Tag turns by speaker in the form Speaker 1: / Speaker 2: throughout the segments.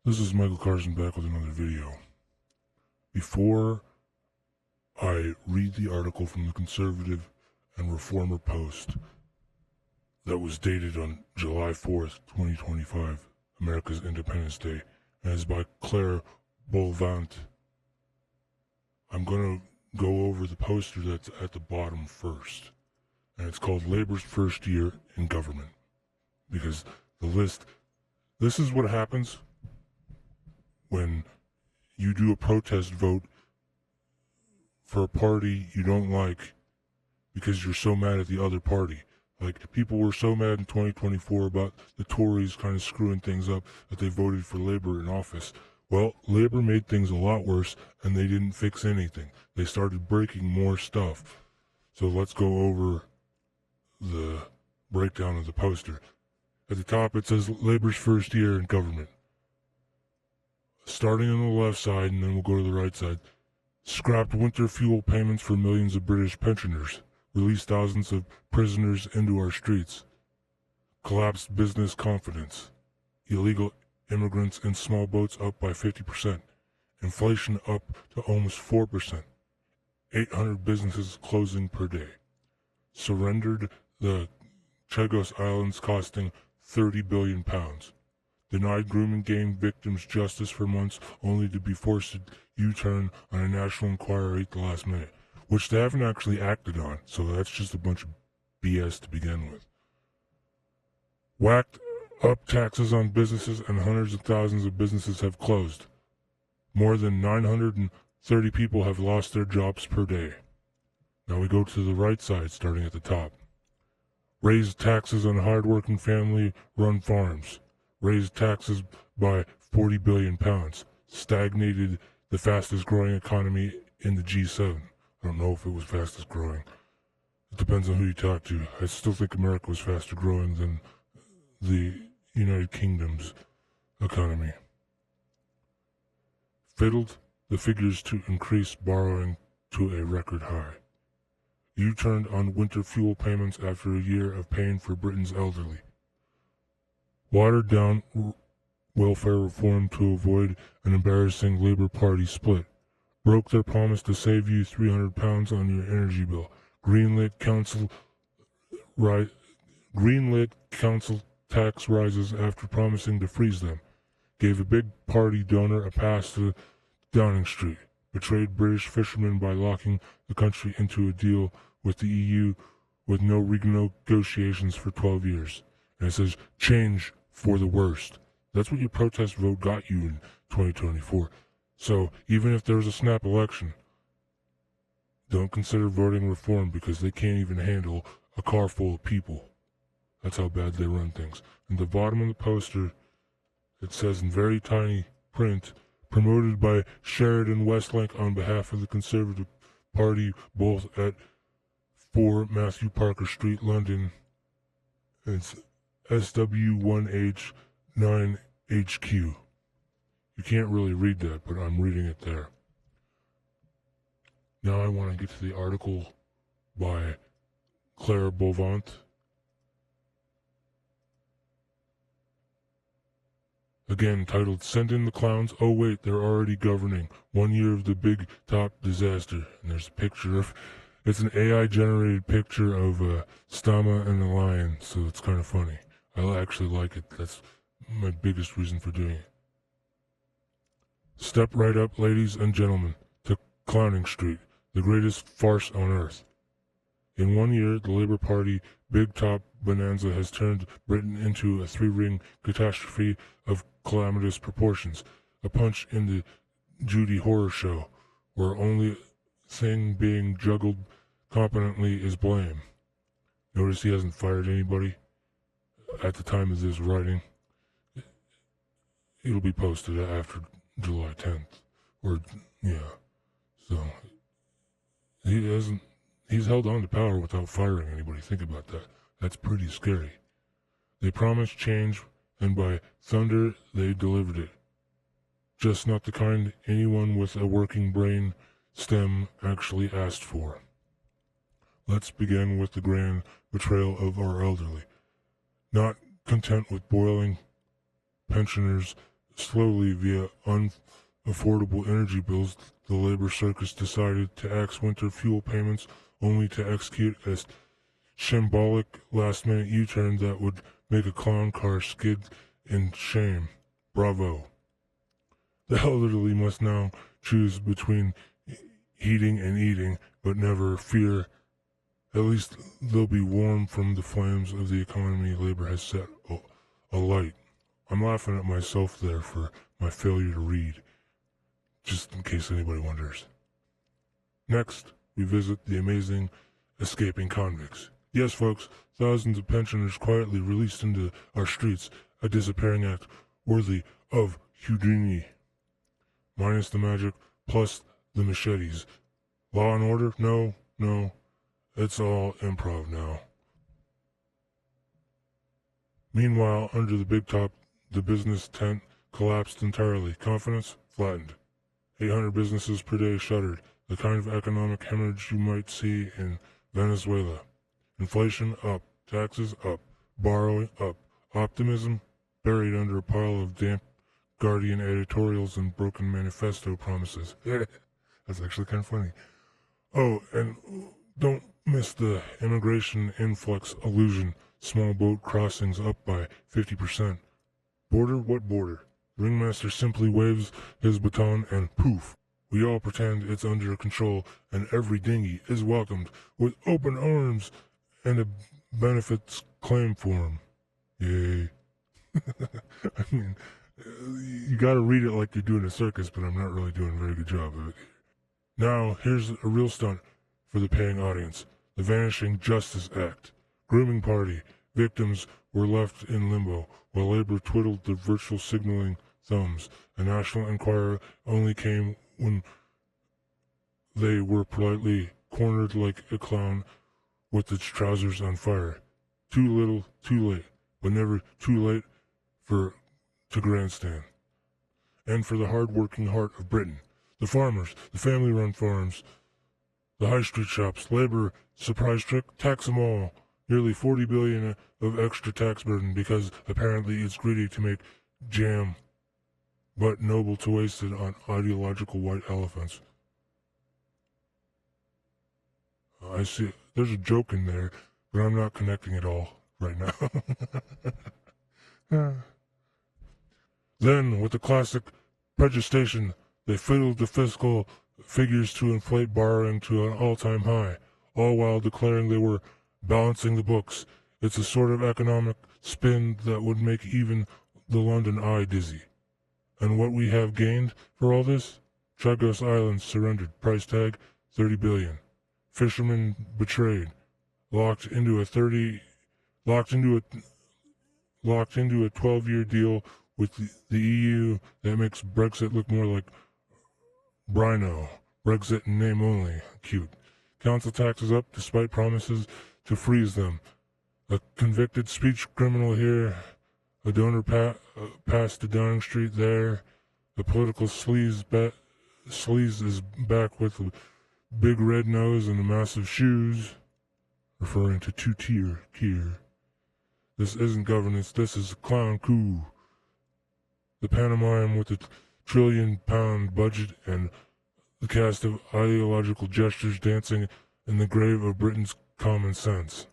Speaker 1: This is Michael Carson back with another video. Before I read the article from the Conservative and Reformer Post that was dated on July 4th, 2025, America's Independence Day, and is by Claire Bolvant, I'm going to go over the poster that's at the bottom first. And it's called Labor's First Year in Government. Because this is what happens when you do a protest vote for a party you don't like because you're so mad at the other party. Like, people were so mad in 2024 about the Tories kind of screwing things up that they voted for Labor in office. Well, Labor made things a lot worse, and they didn't fix anything. They started breaking more stuff. So let's go over the breakdown of the poster. At the top, it says Labor's first year in government. Starting on the left side, and then we'll go to the right side. Scrapped winter fuel payments for millions of British pensioners. Released thousands of prisoners into our streets. Collapsed business confidence. Illegal immigrants in small boats up by 50%. Inflation up to almost 4%. 800 businesses closing per day. Surrendered the Chagos Islands costing £30 billion. Denied grooming gang victims justice for months only to be forced to U-turn on a national inquiry at the last minute, which they haven't actually acted on, so that's just a bunch of BS to begin with. Whacked up taxes on businesses, and hundreds of thousands of businesses have closed. More than 930 people have lost their jobs per day. Now we go to the right side, starting at the top. Raised taxes on hard-working family-run farms. Raised taxes by £40 billion. Stagnated the fastest-growing economy in the G7. I don't know if it was fastest-growing. It depends on who you talk to. I still think America was faster-growing than the United Kingdom's economy. Fiddled the figures to increase borrowing to a record high. U-turned on winter fuel payments after a year of paying for Britain's elderly. Watered down welfare reform to avoid an embarrassing Labour Party split. Broke their promise to save you £300 on your energy bill. Greenlit council tax rises after promising to freeze them. Gave a big party donor a pass to Downing Street. Betrayed British fishermen by locking the country into a deal with the EU with no renegotiations for 12 years. And it says, change for the worst. That's what your protest vote got you in 2024. So even if there's a snap election, don't consider voting reform because they can't even handle a car full of people. That's how bad they run things. And the bottom of the poster, it says in very tiny print, promoted by Sheridan Westlake on behalf of the Conservative Party, both at 4 Matthew Parker Street, London. It's SW1H9HQ. You can't really read that, but I'm reading it there. Now I want to get to the article by Claire Bolvant. Again, titled, Send in the Clowns. Oh wait, they're already governing. 1 year of the big top disaster. And there's a picture of, it's an AI-generated picture of Stama and the lion, so it's kind of funny. I actually like it. That's my biggest reason for doing it. Step right up, ladies and gentlemen, to Clowning Street, the greatest farce on earth. In 1 year, the Labour Party big top bonanza has turned Britain into a three-ring catastrophe of calamitous proportions, a punch in the Judy horror show, where only thing being juggled competently is blame. Notice he hasn't fired anybody at the time of this writing. It'll be posted after July 10th, or, yeah, so he's held on to power without firing anybody. Think about that. That's pretty scary. They promised change, and by thunder, they delivered it. Just not the kind anyone with a working brain stem actually asked for. Let's begin with the grand betrayal of our elderly. Not content with boiling pensioners' slowly via unaffordable energy bills, the labor circus decided to axe winter fuel payments only to execute a shambolic last-minute U-turn that would make a clown car skid in shame. Bravo. The elderly must now choose between heating and eating, but never fear. At least they'll be warm from the flames of the economy labor has set alight. I'm laughing at myself there for my failure to read, just in case anybody wonders. Next, we visit the amazing escaping convicts. Yes, folks, thousands of pensioners quietly released into our streets, a disappearing act worthy of Houdini. Minus the magic, plus the machetes. Law and order? No, it's all improv now. Meanwhile, under the big top, the business tent collapsed entirely. Confidence flattened. 800 businesses per day shuttered, the kind of economic hemorrhage you might see in Venezuela. Inflation up, taxes up, borrowing up, optimism buried under a pile of damp Guardian editorials and broken manifesto promises. That's actually kind of funny. Oh, and don't miss the immigration influx illusion. Small boat crossings up by 50%. Border? What border? The ringmaster simply waves his baton and poof. We all pretend it's under control, and every dinghy is welcomed with open arms and a benefits claim form. Yay. I mean, you gotta read it like you're doing a circus, but I'm not really doing a very good job of it. Now, here's a real stunt for the paying audience. The Vanishing Justice Act. Grooming party. Victims were left in limbo, while labor twiddled their virtual signaling thumbs. A National Enquirer only came when they were politely cornered like a clown with its trousers on fire. Too little, too late, but never too late to grandstand. And for the hard-working heart of Britain, the farmers, the family-run farms, the high street shops, labor, surprise trick, tax them all. Nearly $40 billion of extra tax burden because apparently it's greedy to make jam, but noble to waste it on ideological white elephants. I see, there's a joke in there, but I'm not connecting it all right now. Then, with the classic prejudiciation, they fiddled the fiscal figures to inflate borrowing to an all-time high, all while declaring they were balancing the books. It's a sort of economic spin that would make even the London Eye dizzy. And what we have gained for all this? Chagos Islands surrendered, price tag $30 billion. Fishermen betrayed, locked into a 12-year deal with the EU that makes Brexit look more like Brino. Brexit in name only. Cute. Council taxes up despite promises to freeze them. A convicted speech criminal here. A donor passed to Downing Street there. The political sleaze is back with a big red nose and the massive shoes. Referring to two-tier here. This isn't governance, this is a clown coup. The pantomime with a trillion-pound budget and the cast of ideological gestures dancing in the grave of Britain's common sense.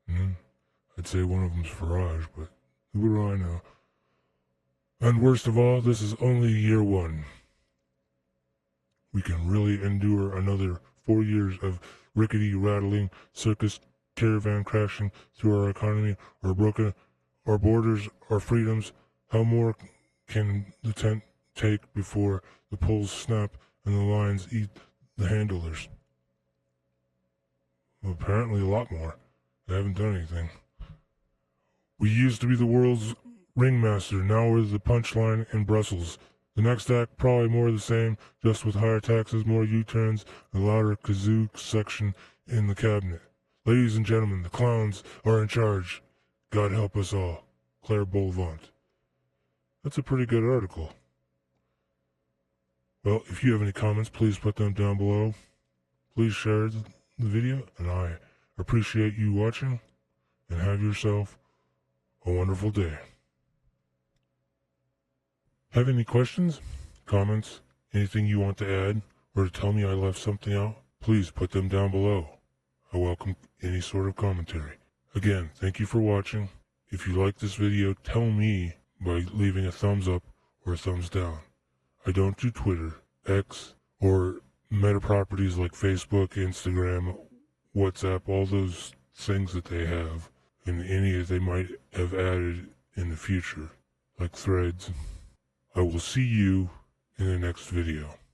Speaker 1: I'd say one of them's Farage, but who do I know? And worst of all, this is only year one. We can really endure another 4 years of rickety, rattling, circus caravan crashing through our economy, our borders, our freedoms. How more can the tent take before the poles snap and the lines eat the handlers? Well, apparently a lot more. They haven't done anything. We used to be the world's ringmaster, now we're the punchline in Brussels. The next act, probably more of the same, just with higher taxes, more U-turns, and a louder kazoo section in the cabinet. Ladies and gentlemen, the clowns are in charge. God help us all. Claire Bolvant. That's a pretty good article. Well, if you have any comments, please put them down below. Please share the video, and I appreciate you watching, and have yourself a wonderful day. Have any questions, comments, anything you want to add, or to tell me I left something out? Please put them down below. I welcome any sort of commentary. Again, thank you for watching. If you like this video, tell me by leaving a thumbs up or a thumbs down. I don't do Twitter, X, or meta properties like Facebook, Instagram, WhatsApp, all those things that they have, and any that they might have added in the future, like threads. I will see you in the next video.